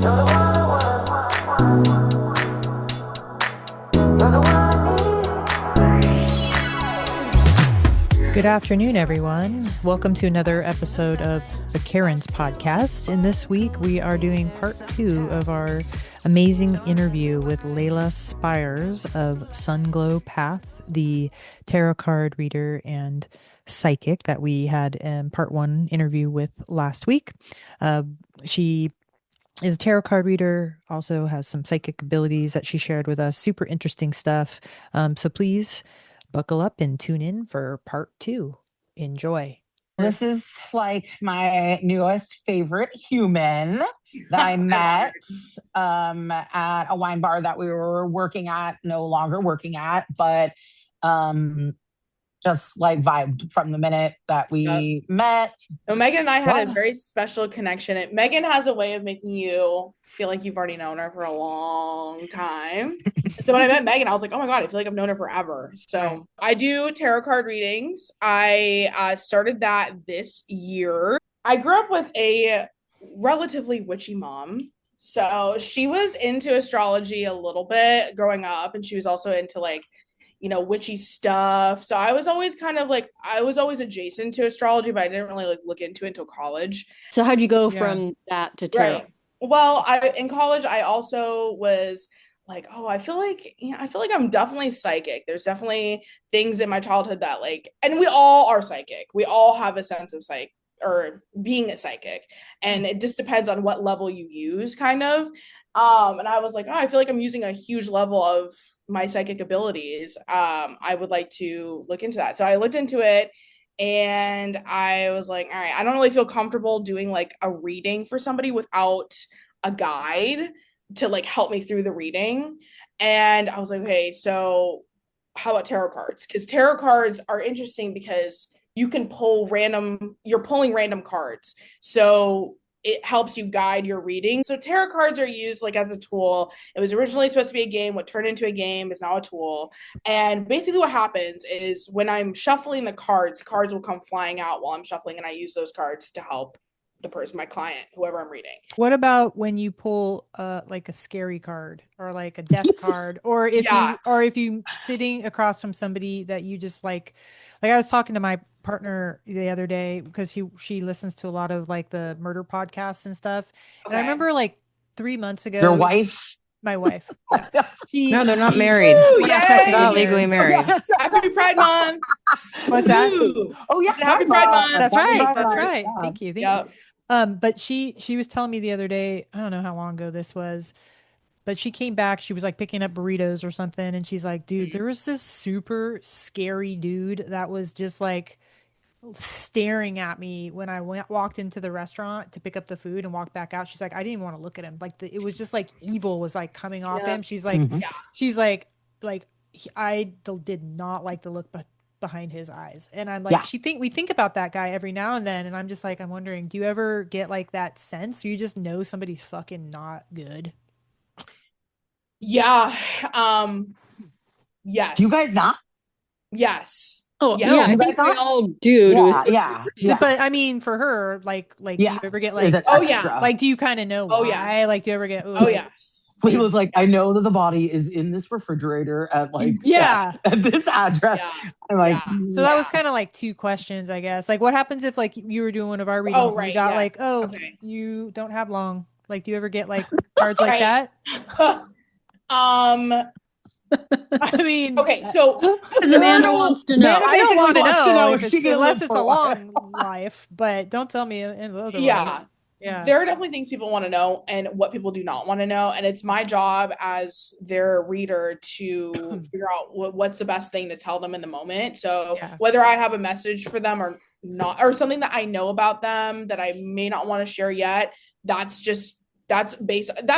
Good afternoon, everyone. Welcome to another episode of the Karen's podcast. And this week we are doing part 2 of our amazing interview with Leila Spires of Sunglow Path, the tarot card reader and psychic that we had in part 1 interview with last week. She is a tarot card reader, also has some psychic abilities that she shared with us. Super interesting stuff. So please buckle up and tune in for part 2. Enjoy. This is like my newest favorite human that I met at a wine bar that we were no longer working at, but just like vibed from the minute that we met. No, Megan and I had a very special connection. Megan has a way of making you feel like you've already known her for a long time. So when I met Megan, I was like, oh my God, I feel like I've known her forever. So I do tarot card readings. I started that this year. I grew up with a relatively witchy mom. So she was into astrology a little bit growing up, and she was also into witchy stuff. So I was always adjacent to astrology, but I didn't really look into it until college. So how'd you go from that to tarot? Right. Well, in college, I also was like, I feel like I'm definitely psychic. There's definitely things in my childhood that and we all are psychic. We all have a sense of being a psychic, and it just depends on what level you use, kind of. And I was like, I feel like I'm using a huge level of my psychic abilities. I would like to look into that. So I looked into it, and I was like, all right, I don't really feel comfortable doing a reading for somebody without a guide to help me through the reading. And I was like, okay, so how about tarot cards? Because tarot cards are interesting because you can you're pulling random cards. So it helps you guide your reading. So tarot cards are used as a tool. It was originally supposed to be a game. What turned into a game is now a tool. And basically what happens is when I'm shuffling the cards will come flying out while I'm shuffling, and I use those cards to help the person, my client, whoever I'm reading. What about when you pull a scary card or a death card, or if you sitting across from somebody that you just like I was talking to my partner the other day because she listens to a lot of the murder podcasts and stuff. Okay. And I remember 3 months ago, your wife, my wife. Yeah. No, they're not married. Not legally married. Happy Pride Month. What's that? Oh yeah, Happy Pride Month. That's right. That's right. Yeah. Thank you. But she was telling me the other day, I don't know how long ago this was, but she came back, she was picking up burritos or something, and she's like, dude, there was this super scary dude that was just staring at me when I walked into the restaurant to pick up the food and walked back out. She's like, I didn't even want to look at him. It was just evil was coming off him. She's like, I did not like the look behind his eyes. And I'm like, we think about that guy every now and then. And I'm just I'm wondering, do you ever get that sense? Or you just know somebody's fucking not good? Yeah. Yes. Do you guys not? Yes. Oh yeah. I think we all do. Yeah. But I mean, for her, do you ever get do you kind of know why? Oh yeah. Do you ever get? Oh yes. He was like, I know that the body is in this refrigerator at at this address. Yeah. I'm so that was kind of 2 questions, I guess. What happens if you were doing one of our readings and you got you don't have long. Do you ever get cards like that? I mean, okay, so because Amanda wants to know. I don't want to know unless it's a long life, but don't tell me in the other ones. Yeah. There are definitely things people want to know and what people do not want to know. And it's my job as their reader to figure out what's the best thing to tell them in the moment. So whether I have a message for them or not, or something that I know about them that I may not want to share yet, that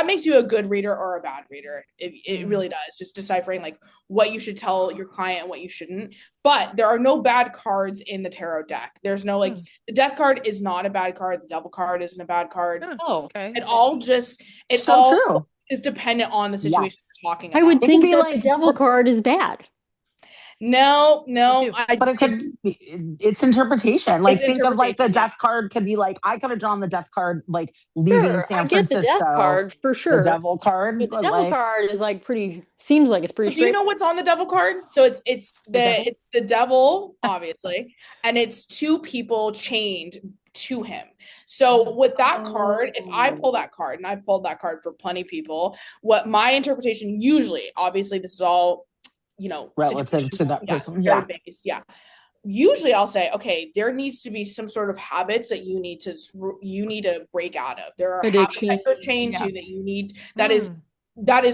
makes you a good reader or a bad reader. It really does. Just deciphering what you should tell your client and what you shouldn't. But there are no bad cards in the tarot deck. There's no the death card is not a bad card. The devil card isn't a bad card. Oh, okay. It all true. is dependent on the situation you're talking about. I would think that the devil card is bad. No, do. But it's interpretation. Like, think of like the interpretation, death card could be like, I could have drawn the death card like leaving Sure, I San get the death Francisco. card for The sure. devil card, But the but devil like, card is like seems like it's pretty do you straight. know what's on the devil card? So it's the devil, obviously, and it's two people chained to him. So with that card, if I pull that card, and I've pulled that card for plenty of people, what my interpretation usually, obviously, this is all, relative to that person. Very based, usually I'll say, okay, there needs to be some sort of habits that you need to break out of. There are Addiction. habits that you're chained to that you need, that is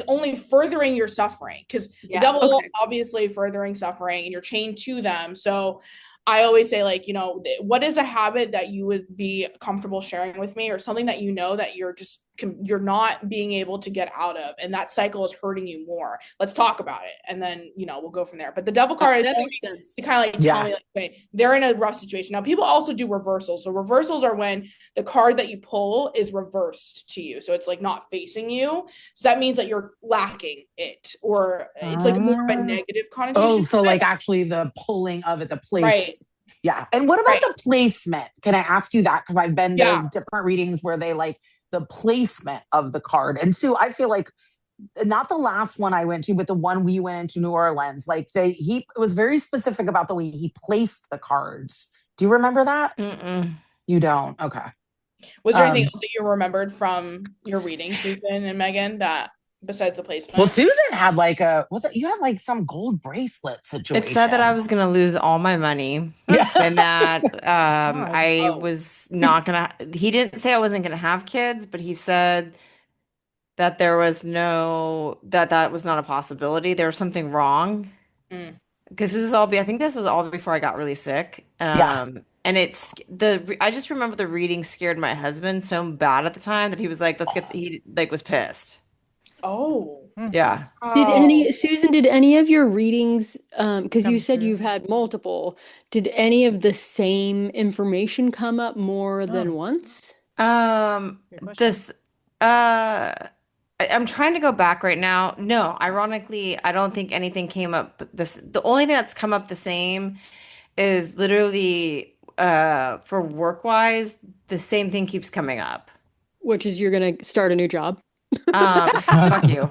only furthering your suffering, because the devil obviously furthering suffering, and you're chained to them. So I always say, like, what is a habit that you would be comfortable sharing with me, or something that that you're not being able to get out of, and that cycle is hurting you more. Let's talk about it, and then we'll go from there. But the devil card that makes sense. to kind of like tell me, like, okay, they're in a rough situation. Now, people also do reversals. So reversals are when the card that you pull is reversed to you, so it's like not facing you. So that means that you're lacking it, or it's like more of a negative connotation. Oh, so like actually the pulling of it, the place. Right. Yeah. And what about the placement? Can I ask you that? Because I've been to different readings where they like the placement of the card. And Sue, I feel like not the last one I went to, but the one we went into New Orleans, like he was very specific about the way he placed the cards. Do you remember that? Mm-mm. You don't? Okay. Was there anything else that you remembered from your reading, Susan and Megan, that besides the placement? Well, Susan had like you had like some gold bracelet situation. It said that I was going to lose all my money and that I was not going to, he didn't say I wasn't going to have kids, but he said that there was that was not a possibility. There was something wrong. Because I think this is all before I got really sick. And I just remember the reading scared my husband so bad at the time that he was like, he like was pissed. Oh. Yeah. Susan, did any of your readings, because you said you've had multiple, did any of the same information come up more than once? I'm trying to go back right now. No, ironically, I don't think anything came up. The only thing that's come up the same is literally for work-wise, the same thing keeps coming up. Which is you're gonna start a new job. Fuck you.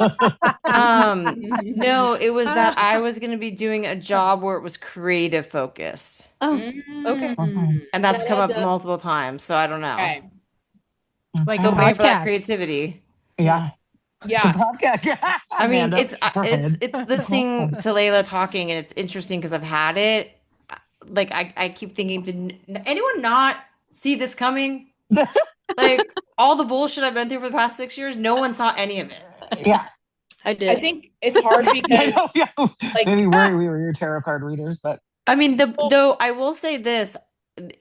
No, it was that I was going to be doing a job where it was creative focused. Oh, okay. And that's come up multiple times, so I don't know. Okay. Like still the waiting for that podcast. creativity. Yeah. I mean, it's listening to Leila talking, and it's interesting because I've had it. Like I keep thinking, did anyone not see this coming? Like all the bullshit I've been through for the past 6 years, no one saw any of it. Yeah, I did. I think it's hard because like maybe we were your tarot card readers, but I mean, though I will say this,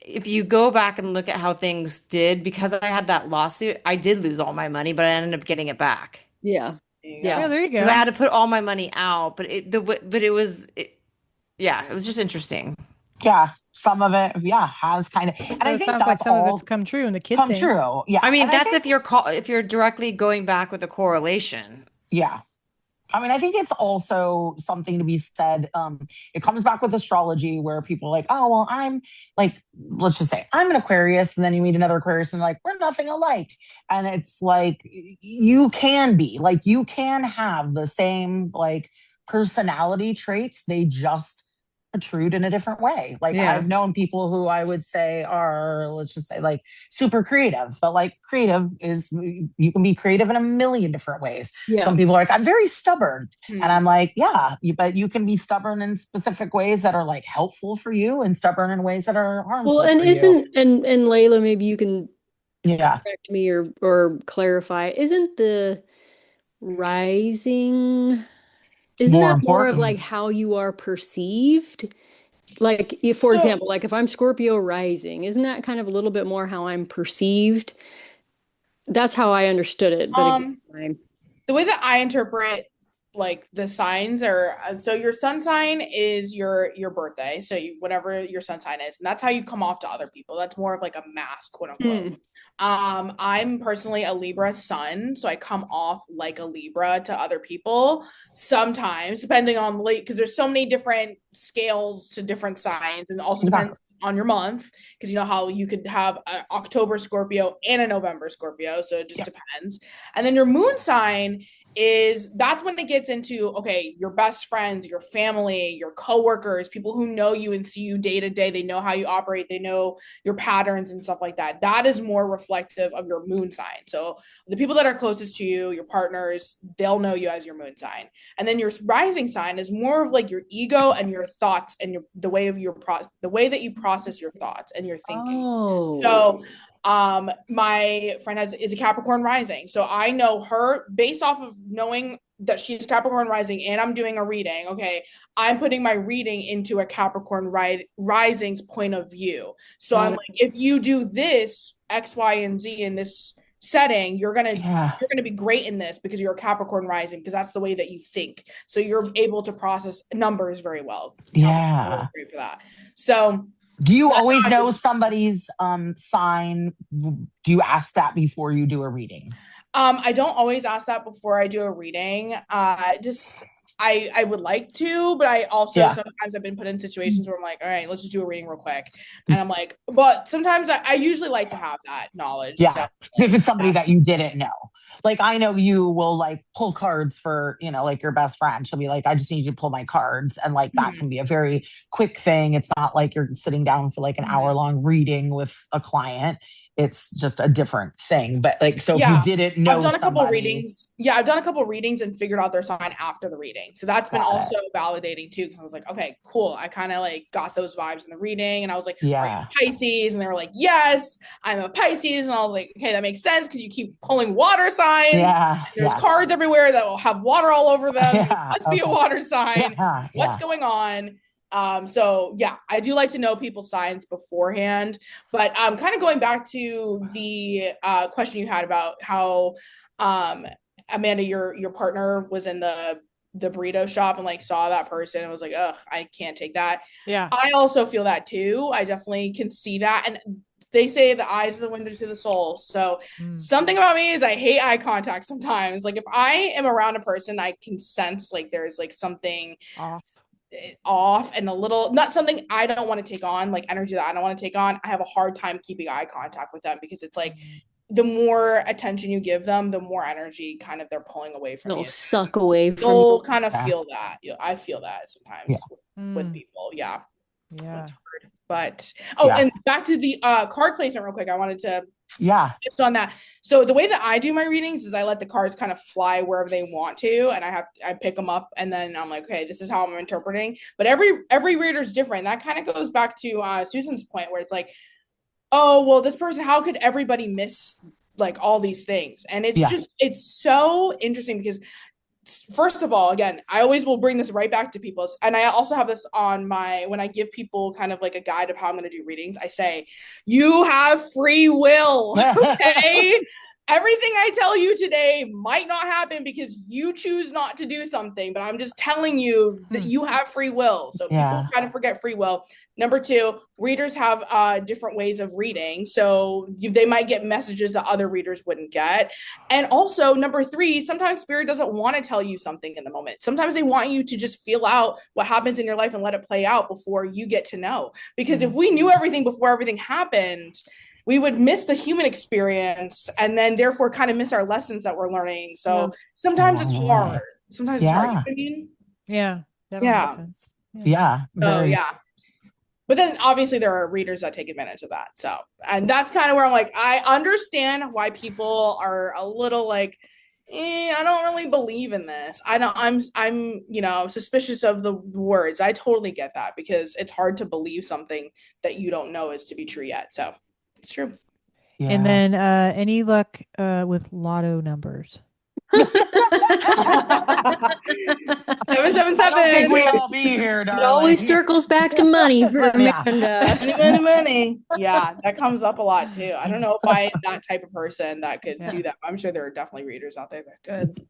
if you go back and look at how things did, because I had that lawsuit, I did lose all my money, but I ended up getting it back. Yeah. Yeah, there you go. Because I had to put all my money out, but it was just interesting. Yeah, some of it, has kind of. And So I it think sounds like some of it's come true in the kid thing. true. Yeah, I mean, and that's if you're directly going back with a correlation. Yeah. I mean, I think it's also something to be said. It comes back with astrology where people are like, oh, well, I'm like, let's just say I'm an Aquarius. And then you meet another Aquarius and like, we're nothing alike. And it's like, you can have the same like personality traits. They just protrude in a different way. Like I've known people who I would say are, let's just say like super creative, but like creative is, you can be creative in a million different ways. Yeah. Some people are like, I'm very stubborn. And I'm like, but you can be stubborn in specific ways that are like helpful for you and stubborn in ways that are harmful. Well, and and Leila, maybe you can correct me or clarify, isn't the rising, isn't that more of like how you are perceived? Like, for example, like if I'm Scorpio rising, isn't that kind of a little bit more how I'm perceived? That's how I understood it. But the way that I interpret like the signs are, so your sun sign is your birthday. So whatever your sun sign is, and that's how you come off to other people. That's more of like a mask, quote unquote. I'm personally a Libra sun, so I come off like a Libra to other people sometimes, depending on because there's so many different scales to different signs, and also depends on your month, because you know how you could have an October Scorpio and a November Scorpio, so it just depends. And then your moon sign that's when it gets into, okay, your best friends, your family, your coworkers, people who know you and see you day to day, they know how you operate, they know your patterns and stuff like that. That is more reflective of your moon sign. So the people that are closest to you, your partners, they'll know you as your moon sign. And then your rising sign is more of like your ego and your thoughts and the way that you process your thoughts and your thinking. So my friend is a Capricorn rising, so I know her based off of knowing that she's Capricorn rising, and I'm doing a reading. Okay, I'm putting my reading into a Capricorn rising's point of view. So I'm like, if you do this X, Y, and Z in this setting, you're gonna be great in this because you're a Capricorn rising, because that's the way that you think. So you're able to process numbers very well. Yeah, great for that. So. Do you always know somebody's sign? Do you ask that before you do a reading? I don't always ask that before I do a reading. I would like to, but I also sometimes I've been put in situations where I'm like, all right, let's just do a reading real quick. And I'm like, but sometimes I usually like to have that knowledge. Yeah. If it's somebody that you didn't know. Like, I know you will like pull cards for, like your best friend. She'll be like, I just need you to pull my cards. And like, that can be a very quick thing. It's not like you're sitting down for like an hour-long reading with a client. It's just a different thing. But like, so if you didn't know, I've done a couple readings. Yeah, I've done a couple readings and figured out their sign after the reading. So that's been also validating too, because I was like, okay, cool. I kind of like got those vibes in the reading, and I was like, Pisces, and they were like, yes, I'm a Pisces, and I was like, okay, that makes sense because you keep pulling water signs. Yeah, there's cards everywhere that will have water all over them. It must be a water sign. What's going on? So yeah, I do like to know people's signs beforehand, but kind of going back to the question you had about how Amanda, your partner was in the burrito shop and like saw that person and was like, ugh, I can't take that. Yeah, I also feel that too. I definitely can see that. And they say the eyes are the window to the soul. So something about me is I hate eye contact sometimes. Like if I am around a person, I can sense like there's like something off and a little, not something I don't want to take on, like energy that I don't want to take on. I have a hard time keeping eye contact with them because it's like the more attention you give them, the more energy kind of they're pulling away from you. They'll suck away from you. They'll kind of feel that. I feel that sometimes with people. Yeah. That's hard. But and back to the card placement real quick. I wanted to just on that. So the way that I do my readings is I let the cards kind of fly wherever they want to, and I pick them up, and then I'm like, okay, this is how I'm interpreting. But every reader is different. That kind of goes back to Susan's point, where it's like, oh well, this person, how could everybody miss like all these things? And it's just it's so interesting because, first of all, again, I always will bring this right back to people. And I also have this on when I give people kind of like a guide of how I'm going to do readings, I say, you have free will. Okay. Everything I tell you today might not happen because you choose not to do something, but I'm just telling you that you have free will. So people kind of forget free will. Number two, readers have different ways of reading. So they might get messages that other readers wouldn't get. And also, number three, sometimes spirit doesn't want to tell you something in the moment. Sometimes they want you to just feel out what happens in your life and let it play out before you get to know. Because if we knew everything before everything happened, we would miss the human experience and then therefore kind of miss our lessons that we're learning. So sometimes it's hard. Sometimes it's hard. You know what I mean? Yeah. That makes sense. But then obviously there are readers that take advantage of that. So, and that's kind of where I'm like, I understand why people are a little like, I don't really believe in this. I'm suspicious of the words. I totally get that because it's hard to believe something that you don't know is to be true yet. So it's true. Yeah. And then any luck with lotto numbers? 777. I don't think we'd all be here, darling. It always circles back to money for Amanda. Money. Yeah, that comes up a lot too. I don't know if I am that type of person that could do that. I'm sure there are definitely readers out there that could.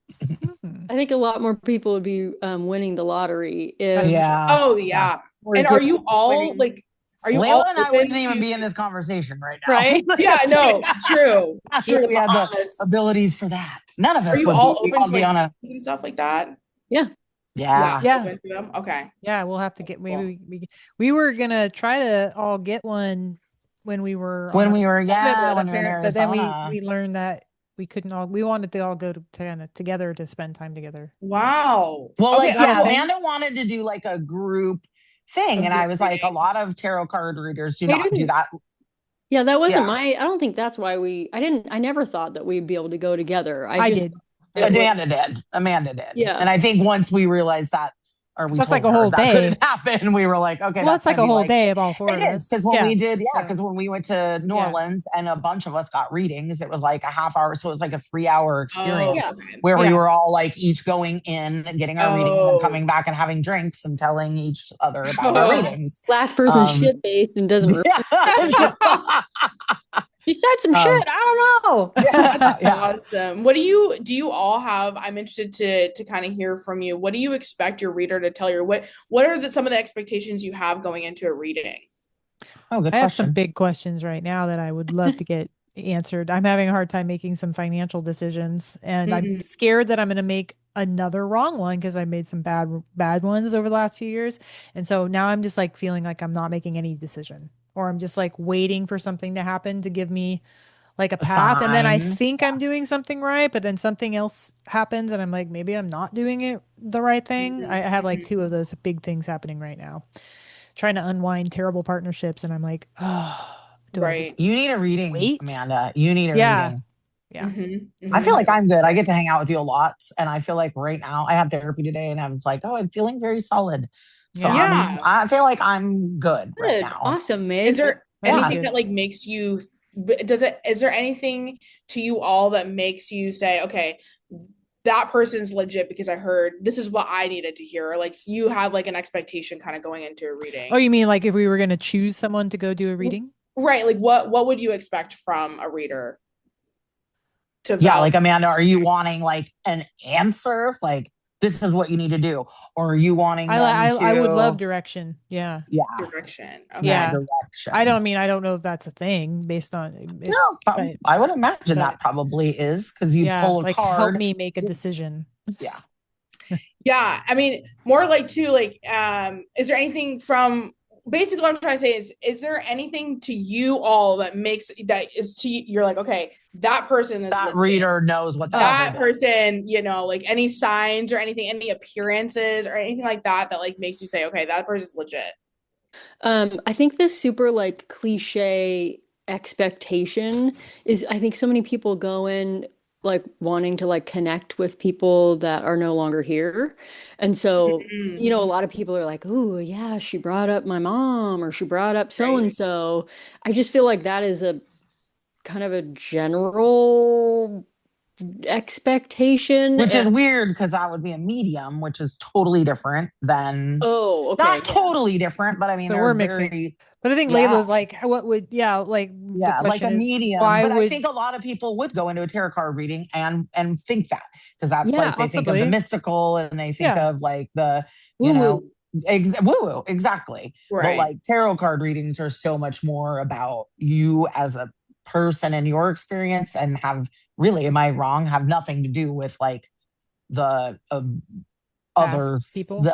I think a lot more people would be winning the lottery if. Oh yeah. And are you all like Are you Layla all and I open wouldn't even to- be in this conversation right now. Right? Yeah, no, true. Not sure we had the abilities for that. None of us Are you would all be. open All to be like on a and stuff like that? Yeah. Yeah. Open to them? Okay. Yeah, we'll have to get we were gonna try to all get one when we were when on we were trip, when we were in but then Arizona. we learned that we couldn't all we wanted to all go to kind of together to spend time together. Wow. Well, Okay, like yeah, cool. Amanda wanted to do like a group thing, and I was like, a lot of tarot card readers do not do that. Yeah, that wasn't I don't think that's why I never thought that we'd be able to go together. I did. Amanda did. Yeah. And I think once we realized that, or we that's told like a whole that day. couldn't happen, we were like, okay, well, that's like a whole day of all four of us. Because when we did, because when we went to New Orleans and a bunch of us got readings, it was like a half hour. So it was like a 3-hour experience where we were all like each going in and getting our reading and then coming back and having drinks and telling each other about our readings. Last person's shit-faced and doesn't She said some shit. I don't know. Awesome. What do you all have? I'm interested to kind of hear from you. What do you expect your reader to tell you? What are some of the expectations you have going into a reading? Oh, good I have some big questions right now that I would love to get answered. I'm having a hard time making some financial decisions, and I'm scared that I'm going to make another wrong one because I made some bad ones over the last few years. And so now I'm just like feeling like I'm not making any decision, or I'm just like waiting for something to happen to give me like a path. Sign. And then I think I'm doing something right, but then something else happens and I'm like, maybe I'm not doing it the right thing. I have like two of those big things happening right now, trying to unwind terrible partnerships. And I'm like, oh, you need a reading, Amanda. You need a reading. Yeah. I feel like I'm good. I get to hang out with you a lot. And I feel like right now I had therapy today and I was like, oh, I'm feeling very solid. So I feel like I'm good right now. Awesome, man. Is there anything that like makes you, is there anything to you all that makes you say, okay, that person's legit because I heard this is what I needed to hear? Or like you have like an expectation kind of going into a reading. Oh, you mean like if we were going to choose someone to go do a reading? Right. Like what would you expect from a reader? Like Amanda, are you wanting like an answer? Like this is what you need to do, or are you wanting? I would love direction. Yeah. Direction. Okay. Yeah. Direction. I don't know if that's a thing based on. I would imagine that probably is because you pull a card. Help me make a decision. Yeah. Yeah. I mean, more like too. Like, is there anything from? Basically, what I'm trying to say is there anything to you all that you're like, okay, that person is that legit. Reader knows what that person, like any signs or anything, any appearances or anything like that like makes you say, okay, that person's legit. I think this super like cliche expectation is, I think so many people go in like wanting to like connect with people that are no longer here. And so, a lot of people are like, oh yeah, she brought up my mom or she brought up so-and-so. I just feel like that is a kind of a general expectation. Which is weird because that would be a medium, which is totally different than not totally different, but I mean we're mixing. But I think Leila's like, what would like a medium. But I think a lot of people would go into a tarot card reading and think that because that's like they think of the mystical and they think of like the woo-woo, exactly. Right. But like tarot card readings are so much more about you as a person and your experience and have really, am I wrong, have nothing to do with like the other people.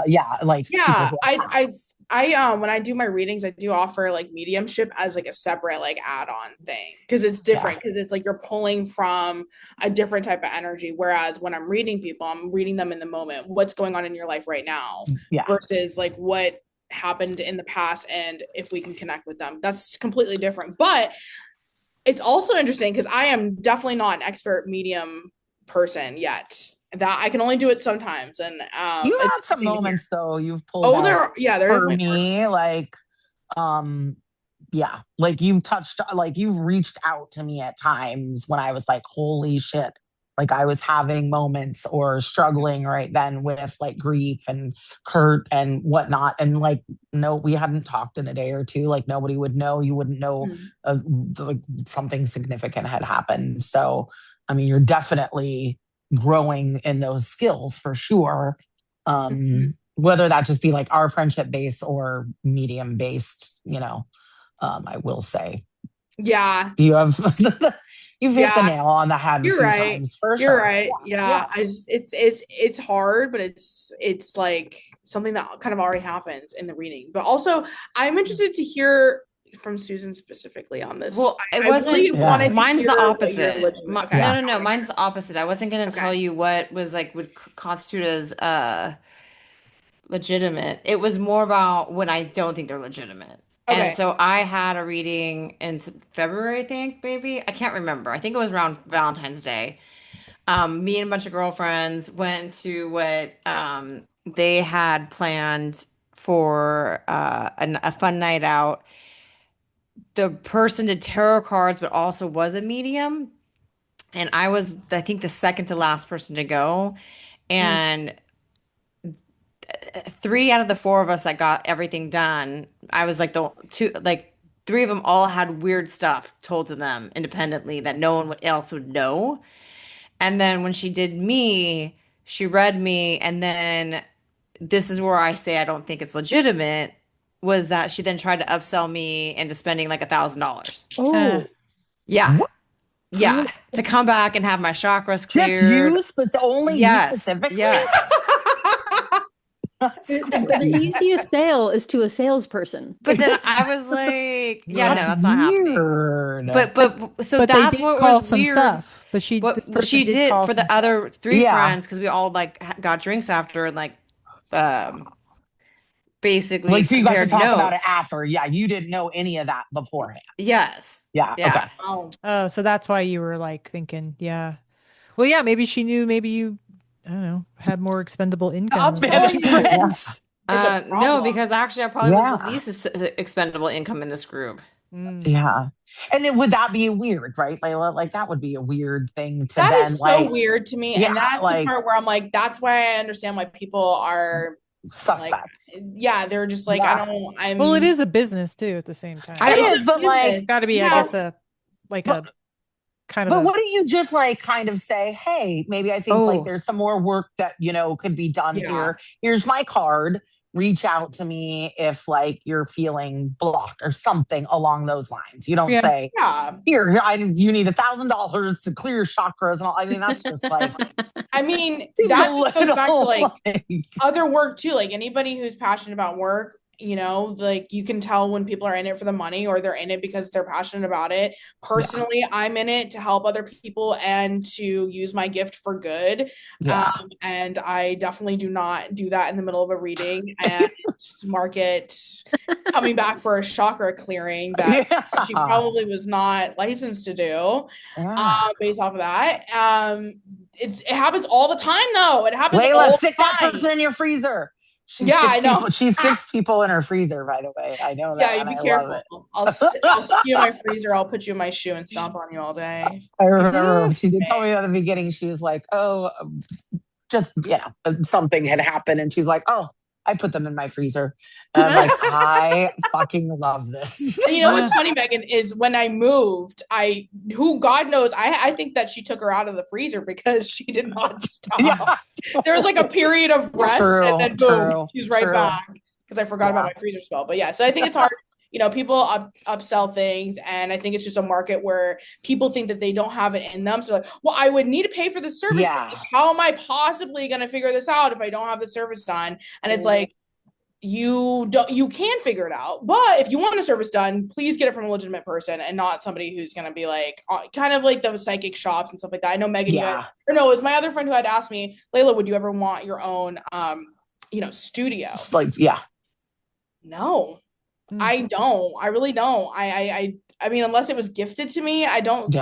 I when I do my readings, I do offer like mediumship as like a separate like add-on thing because it's different because it's like you're pulling from a different type of energy, whereas when I'm reading people, I'm reading them in the moment, what's going on in your life right now versus like what happened in the past and if we can connect with them. That's completely different. But it's also interesting because I am definitely not an expert medium person yet. That I can only do it sometimes. And you had some moments though you've pulled. Oh, there for me, like like you've touched, like you've reached out to me at times when I was like, holy shit. Like I was having moments or struggling right then with like grief and Kurt and whatnot. And like, no, we hadn't talked in a day or two. Like nobody would know. You wouldn't know something significant had happened. So, I mean, you're definitely growing in those skills for sure. Whether that just be like our friendship base or medium based, I will say. Yeah. You've hit the nail on the head a few times, for sure. You're right. Yeah. It's hard, but it's like something that kind of already happens in the reading. But also, I'm interested to hear from Susan specifically on this. Well, it wasn't. Really wanted to mine's hear the what opposite. your religion- No. Mine's the opposite. I wasn't going to tell you what was like would constitute as legitimate. It was more about when I don't think they're legitimate. Okay. And so I had a reading in February, I think, maybe. I can't remember. I think it was around Valentine's Day. Me and a bunch of girlfriends went to what they had planned for a fun night out. The person did tarot cards, but also was a medium. And I was, I think, the second to last person to go. And 3 out of the 4 of us that got everything done, I was like the two, like 3 of them all had weird stuff told to them independently that no one else would know. And then when she did me, she read me, and then this is where I say I don't think it's legitimate, was that she then tried to upsell me into spending like $1,000. Oh, Yeah. What? Yeah. To come back and have my chakras cleared. Only you specifically? Yes. the easiest sale is to a salesperson. But then I was like, yeah, no, that's not happening. But that's what call was some weird. Stuff. But she did for the other 3 Yeah. friends, because we all like got drinks after and like basically like, so you got to talk notes. about it after. Yeah, you didn't know any of that beforehand. Yes. Yeah. Okay. Oh, so that's why you were like thinking, yeah. Well, yeah, maybe she knew. Maybe you, I don't know, had more expendable income. Friends. No, because actually I probably was the least expendable income in this group. Yeah. And then would that be weird, right, Leila? Like, that would be a weird thing to that then, is like, so weird to me. Yeah, And that's like, the part where I'm like, that's why I understand why people are suspect. Like, they're just like, Well, it is a business too at the same time. It is, but like, it's got to be, I guess, a kind of. But wouldn't you just like kind of say, hey, maybe I think like there's some more work that, could be done here. Here's my card. Reach out to me if like you're feeling blocked or something along those lines. You don't say, here, you need $1,000 to clear your chakras and all. I mean, that's just like, I mean, that goes back to like other work too. Like anybody who's passionate about work, like you can tell when people are in it for the money or they're in it because they're passionate about it. Personally, I'm in it to help other people and to use my gift for good. And I definitely do not do that in the middle of a reading and market coming back for a chakra clearing that she probably was not licensed to do based off of that. It happens all the time though. It happens Leila, all the stick time. that person in your freezer. I know. She's 6 people in her freezer, by the way. I know that. Yeah, you be careful. I'll stick you in my freezer. I'll put you in my shoe and stomp on you all day. I remember she did tell me at the beginning, she was like, just, something had happened. And she's like, I put them in my freezer. And I'm like, I fucking love this. And you know what's funny, Megan, is when I moved, God knows, I think that she took her out of the freezer because she did not stop. Yeah. There was like a period of rest and then boom, she's right back because I forgot about my freezer spell. But so I think it's hard. People upsell things, and I think it's just a market where people think that they don't have it in them. So like, well, I would need to pay for the service. Yeah. How am I possibly going to figure this out if I don't have the service done? And it's like, you can figure it out, but if you want a service done, please get it from a legitimate person and not somebody who's going to be like, kind of like those psychic shops and stuff like that. I know Megan, it was my other friend who had asked me, Leila, would you ever want your own, studio? Like, no. I don't. I really don't. I mean, unless it was gifted to me, I don't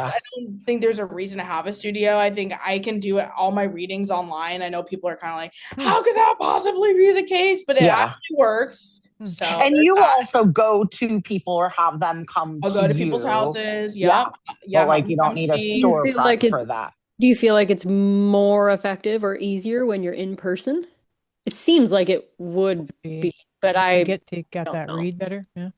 think there's a reason to have a studio. I think I can do all my readings online. I know people are kind of like, how could that possibly be the case? But it actually works. So, and you also go to people or have them come I'll go to people's houses. Yeah. But like, you don't need a storefront for that. Do you feel like it's more effective or easier when you're in person? It seems like it would be. But I get that read better. Yeah.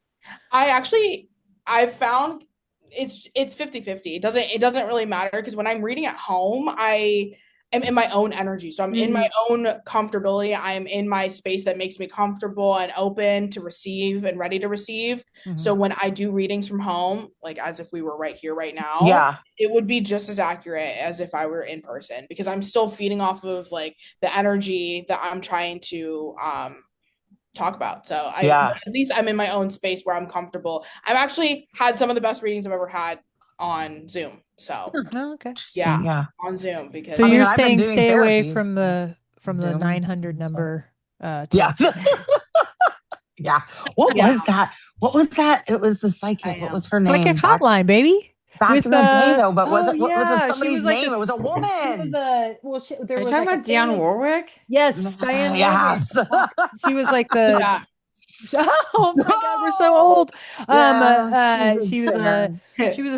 I've found it's 50-50. It doesn't really matter because when I'm reading at home, I am in my own energy. So I'm in my own comfortability. I'm in my space that makes me comfortable and open to receive and ready to receive. So when I do readings from home, like as if we were right here, right now, it would be just as accurate as if I were in person, because I'm still feeding off of like the energy that I'm trying to talk about. So at least I'm in my own space where I'm comfortable. I've actually had some of the best readings I've ever had on Zoom. So okay. on Zoom, because so you're saying stay away from the Zoom. 900 number. Yeah. What was that? What was that? It was the psychic. What was her name? Psychic hotline, baby. Back in the day, though, but what was it somebody's like name? It was a woman. She was a there was talking about Dionne Warwick? Yes, Diane Warwick. She was like the oh my God, we're so old. She was a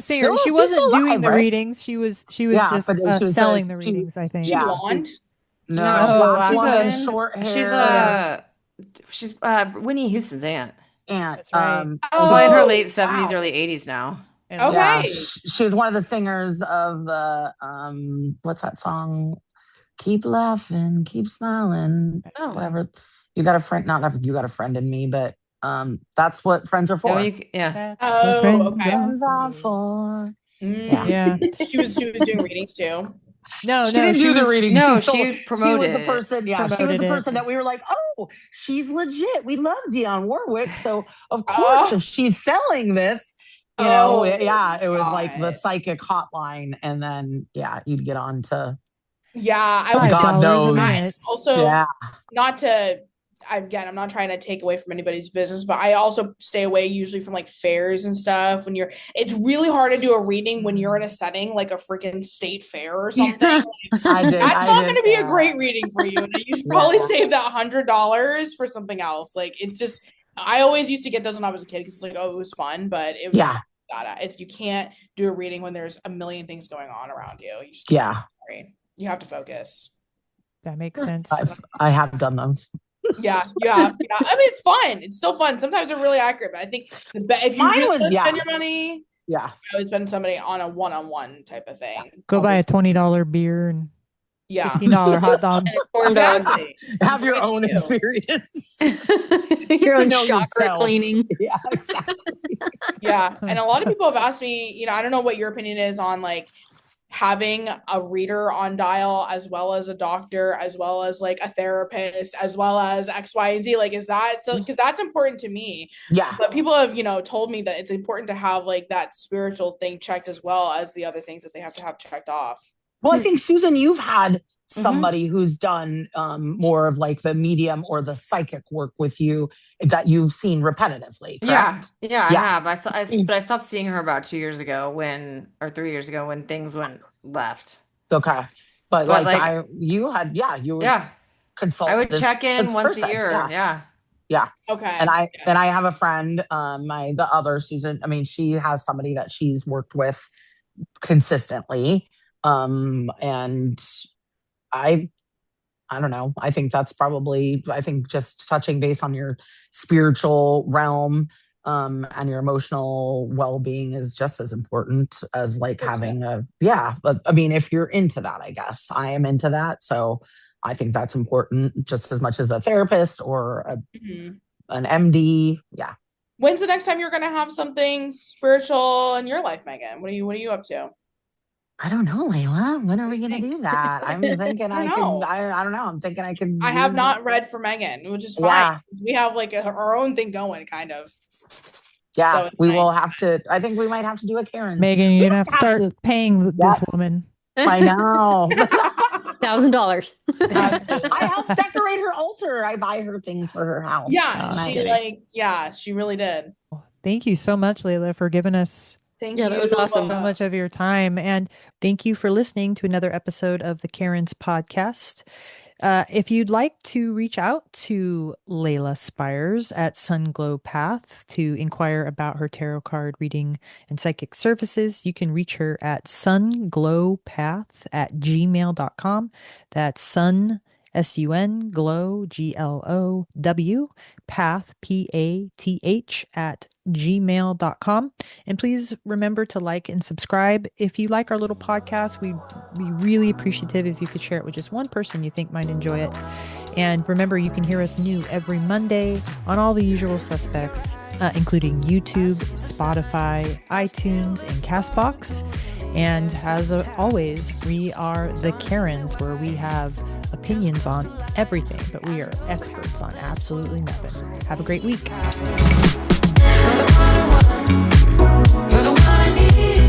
singer. She wasn't doing the readings. She was just selling the readings, I think. She blonde? No, she's short hair. She's Whitney Houston's aunt. That's right. Probably in her late 70s, early 80s now. Okay. Yeah, she was one of the singers of the what's that song? Keep laughing, keep smiling. Whatever. You got a friend, not you got a friend in me, but that's what friends are for. That's what friends are for. Yeah. She was doing readings too. No, she didn't do the reading. No, she promoted. She was the person. Yeah, she was the person that we were like, oh, she's legit. We love Dionne Warwick, so of course, if she's selling this, you know, it was like the psychic hotline, and then you'd get on to. Yeah, I would. God knows. Also, not to. Again, I'm not trying to take away from anybody's business, but I also stay away usually from like fairs and stuff. It's really hard to do a reading when you're in a setting like a freaking state fair or something. That's not going to be a great reading for you. And you should probably save that $100 for something else. Like, it's just, I always used to get those when I was a kid because it's like, oh, it was fun, but it was you can't do a reading when there's a million things going on around you. You just you have to focus. That makes sense. I have done those. Yeah. I mean, it's fun. It's still fun. Sometimes they're really accurate, but I think if you really spend your money, I always spend somebody on a one-on-one type of thing. Go buy a $20 beer and $15 hot dog. Exactly. Have your own experience. Your own chakra cleaning. Yeah, exactly. And a lot of people have asked me, I don't know what your opinion is on like having a reader on dial as well as a doctor, as well as like a therapist, as well as X, Y, and Z. Like, is that so? Because that's important to me. Yeah. But people have, told me that it's important to have like that spiritual thing checked as well as the other things that they have to have checked off. Well, I think, Susan, you've had somebody who's done more of like the medium or the psychic work with you that you've seen repetitively, correct? Yeah, I have. But I stopped seeing her about 2 years ago 3 years ago when things went left. Okay. But you were consulted. I would check in once a year. Yeah. Okay. And I have a friend, the other Susan, I mean, she has somebody that she's worked with consistently. And I don't know. I think that's probably, just touching base on your spiritual realm, and your emotional well-being is just as important as like having but I mean, if you're into that, I guess I am into that. So I think that's important just as much as a therapist or an MD. Yeah. When's the next time you're going to have something spiritual in your life, Megan? What are you up to? I don't know, Leila. When are we going to do that? I'm thinking I don't know. I'm thinking I could. I have not read for Megan, which is fine. Yeah. We have like our own thing going, kind of. Yeah, so we will have to. I think we might have to do a Karen. Megan, you're going to have to start paying this woman. I know. $1,000. I help decorate her altar. I buy her things for her house. Yeah, she really did. Thank you so much, Leila, for giving us. Thank you. That was awesome. So much of your time. And thank you for listening to another episode of the Karen's podcast. If you'd like to reach out to Leila Spires at Sunglow Path to inquire about her tarot card reading and psychic services, you can reach her at sunglowpath@gmail.com. That's sun, SUN, glow, GLOW, Path, PATH, at gmail.com. And please remember to like and subscribe. If you like our little podcast, we'd be really appreciative if you could share it with just one person you think might enjoy it. And remember, you can hear us new every Monday on all the usual suspects, including YouTube, Spotify, iTunes, and CastBox. And as always, we are the Karens, where we have opinions on everything, but we are experts on absolutely nothing. Have a great week. You're the one I need.